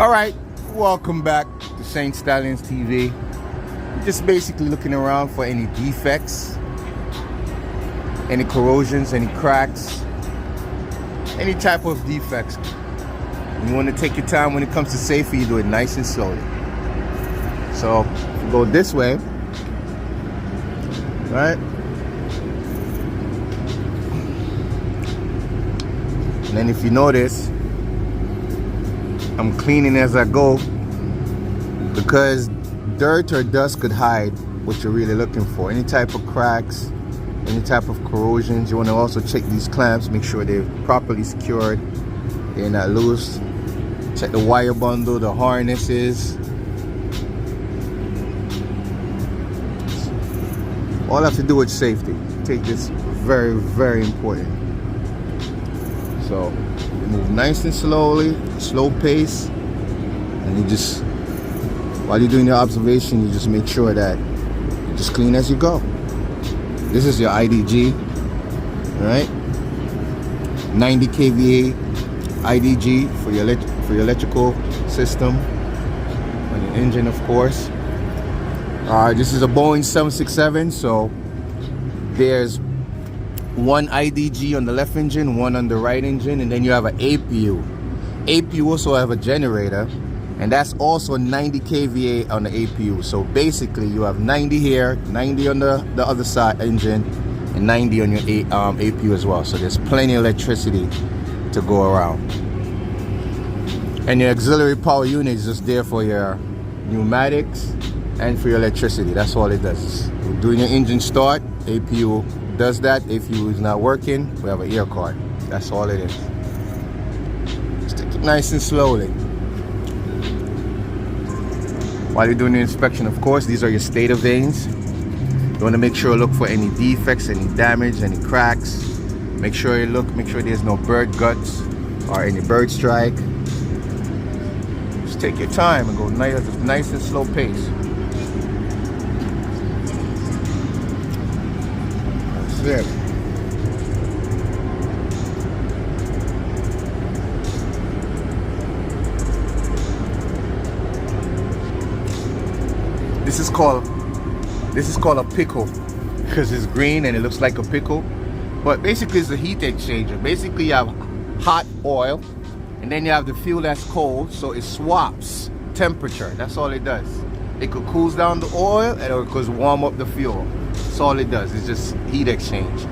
Alright, welcome back to Saint Stallions TV. Just basically looking around for any defects, any corrosions, any cracks, any type of defects. You want to take your time when it comes to safety, you do it nice and slowly. So, if you go this way, right? And then if you notice, I'm cleaning as I go because dirt or dust could hide what you're really looking for. Any type of cracks, any type of corrosions. You want to also check these clamps, make sure they're properly secured, they're not loose. Check the wire bundle, the harnesses. All I have to do with safety. Take this very, very important. So move nice and slowly, slow pace, and you just, while you're doing your observation, you just make sure that you just clean as you go. This is your IDG, right? 90 kVA IDG for your electrical system on your engine, of course. This is a Boeing 767, so there's one IDG on the left engine, one on the right engine, and then you have an APU. APU also have a generator, and that's also 90 kVA on the APU. So basically you have 90 here, 90 on the other side engine, and 90 on your APU as well. So there's plenty of electricity to go around. And your auxiliary power unit is just there for your pneumatics and for your electricity. That's all it does. Doing your engine start, APU does that. If you is not working, we have an ear card. That's all it is. Just take it nice and slowly. While you're doing the inspection, of course, these are your stator vanes. You want to make sure look for any defects, any damage, any cracks. Make sure you look, make sure there's no bird guts or any bird strike. Just take your time and go nice and slow pace. There. This is called a pickle because it's green and it looks like a pickle, but basically it's a heat exchanger. Basically you have hot oil and then you have the fuel that's cold, so it swaps temperature. That's all it does. It could cool down the oil and it could warm up the fuel. That's all it does. It's just heat exchange.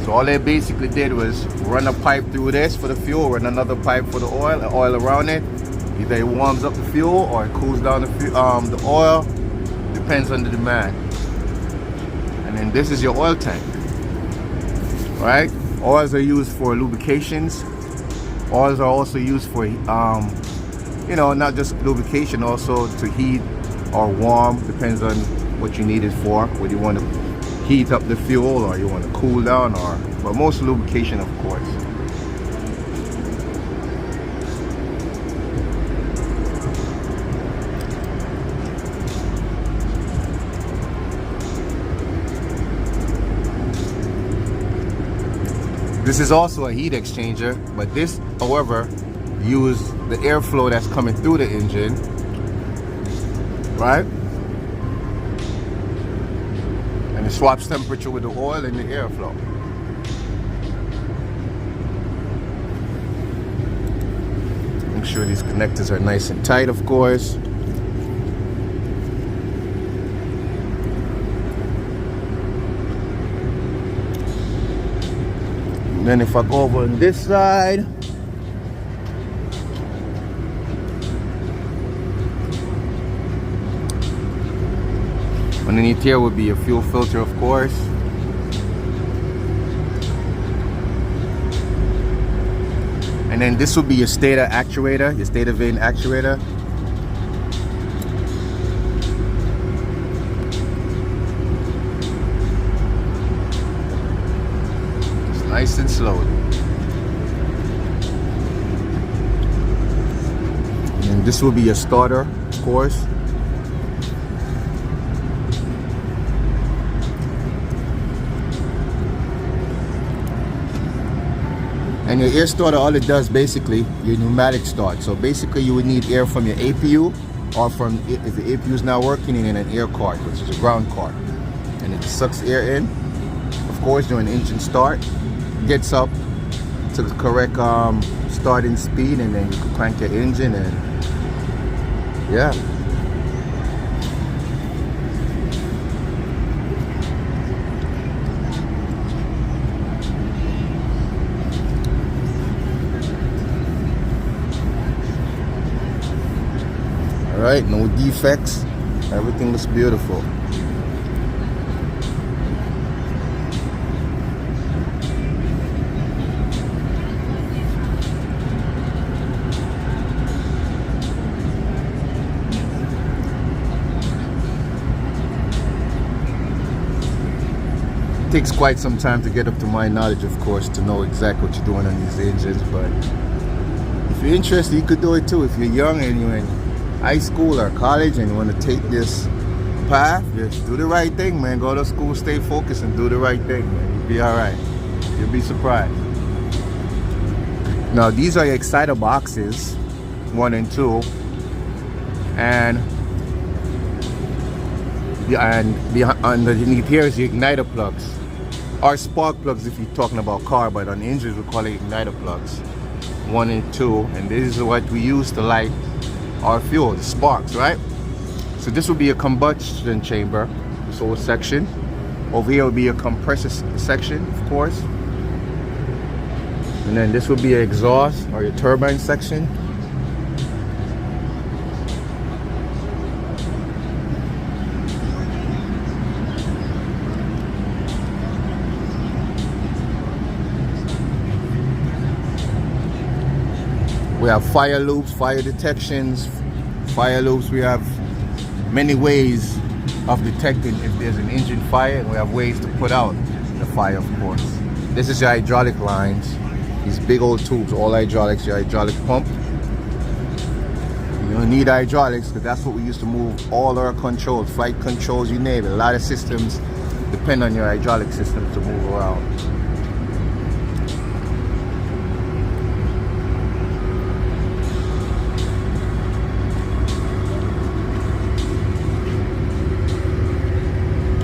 So all they basically did was run a pipe through this for the fuel, run another pipe for the oil, and oil around it. Either it warms up the fuel or it cools down the oil. Depends on the demand. And then this is your oil tank. Right? Oils are used for lubrications. Oils are also used for not just lubrication, also to heat or warm, depends on what you need it for. Whether you want to heat up the fuel or you want to cool down, but most lubrication, of course. This is also a heat exchanger, but this, however, use the airflow that's coming through the engine, right? And it swaps temperature with the oil and the airflow. Make sure these connectors are nice and tight, of course. And then if I go over on this side, underneath here would be a fuel filter, of course. And then this would be your stator actuator, your stator vane actuator. Just nice and slow. And this will be your starter, of course. And your air starter, all it does basically, your pneumatic start. So basically you would need air from your APU, or from, if the APU is not working, in an air card, which is a ground card. And it sucks air in, of course, during engine start, gets up to the correct starting speed, and then you can crank your engine, and yeah. Alright, no defects. Everything looks beautiful. It takes quite some time to get up to my knowledge, of course, to know exactly what you're doing on these engines, but if you're interested, you could do it too. If you're young and you're in high school or college and you want to take this path, just do the right thing, man. Go to school, stay focused, and do the right thing, man. You'll be all right. You'll be surprised. Now, these are your exciter boxes, 1 and 2, and underneath here is your igniter plugs, or spark plugs if you're talking about car, but on engines we call it igniter plugs, 1 and 2, and this is what we use to light our fuel, the sparks, right? So this will be a combustion chamber, this whole section. Over here will be a compressor section, of course. And then this will be an exhaust, or your turbine section. We have fire loops, fire detections, fire loops. We have many ways of detecting if there's an engine fire, and we have ways to put out the fire, of course. This is your hydraulic lines. These big old tubes, all hydraulics, your hydraulic pump. You don't need hydraulics because that's what we use to move all our controls, flight controls, you name it. A lot of systems depend on your hydraulic system to move around.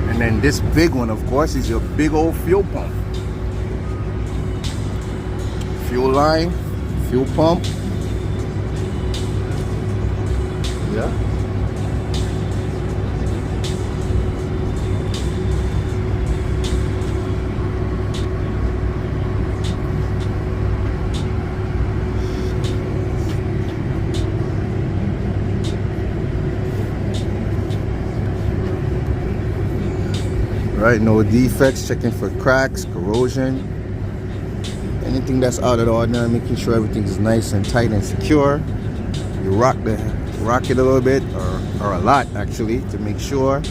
And then this big one, of course, is your big old fuel pump. Fuel line, fuel pump. Yeah. Right, no defects, checking for cracks, corrosion, anything that's out of the ordinary, making sure everything is nice and tight and secure. You rock it a little bit, or a lot actually, to make sure.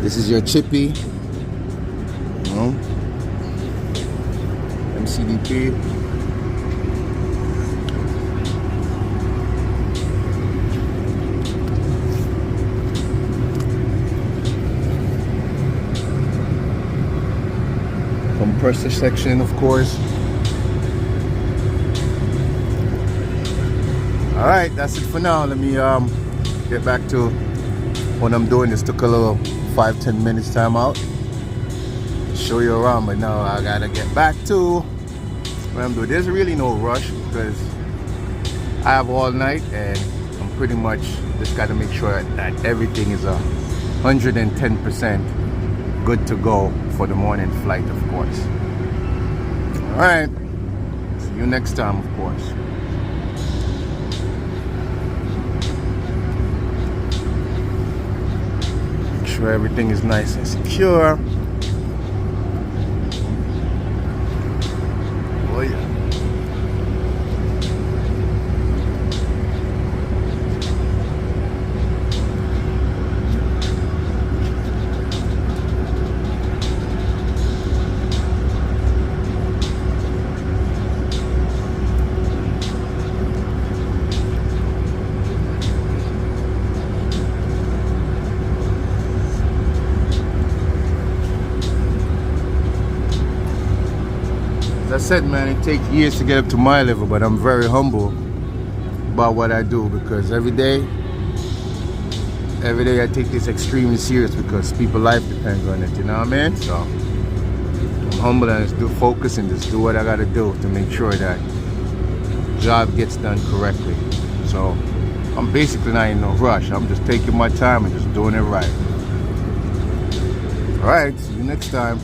This is your chippy, you know, MCDP. Compressor section, of course. All right, that's it for now. Let me get back to what I'm doing. This took a little 5-10 minutes time out to show you around, but now I gotta get back to what I'm doing. There's really no rush because I have all night, and I'm pretty much just gotta make sure that everything is 110% good to go for the morning flight, of course. All right, see you next time, of course. Make sure everything is nice and secure. Oh yeah. As I said, man, it takes years to get up to my level, but I'm very humble about what I do because every day I take this extremely serious because people's life depends on it, you know what I mean? So I'm humble and just do focus and just do what I gotta do to make sure that the job gets done correctly. So I'm basically not in no rush. I'm just taking my time and just doing it right. Alright, see you next time.